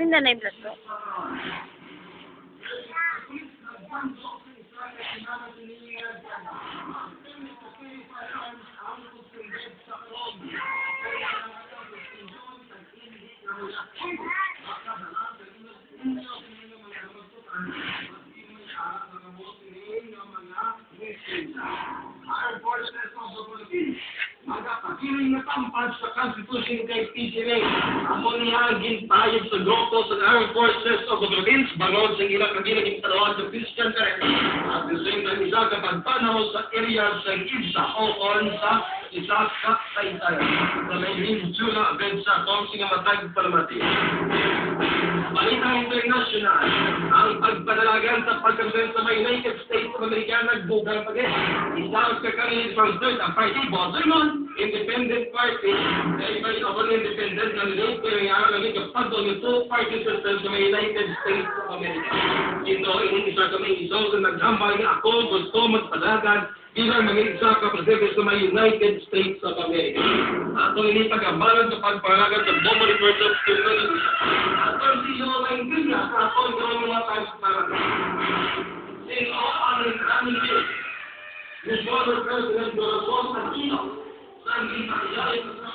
Yung nanay blood ko. Magapakiling na tampad sa Constitution kay PCA. Ako niya gintayag sa grupo sa Armed Forces of the Philippines bangod sa ilang kagilang talawag sa Christian Director. At the same time, isa kapag panahon sa area sa IDSA o on sa isa ka Taytay. Sa may Jula, Bensa, Tomsi nga matag palamati. Balitang international, ang pagpadalagan sa pagkampiyon sa United States of America nagbugang pagin. Isa ang kakaroon from third ang party, Boston, independent party, kaya iba yung ako independent na nilay, pero yung araw lang yung pagdo yung two-party system sa United States of America. Ito, isa kami isang naghambal niya ako, gusto magpadagan, bilang maging isa ka presidente sa United States of America. Ato ini pag-ambalan sa pagpalagan sa Bobo Report of Community. Ato siya mga ingkriya sa ato gawin mga pagpalagan. Sino ang aming Diyos? Ni former President Corazon Aquino, sa hindi pagkakit sa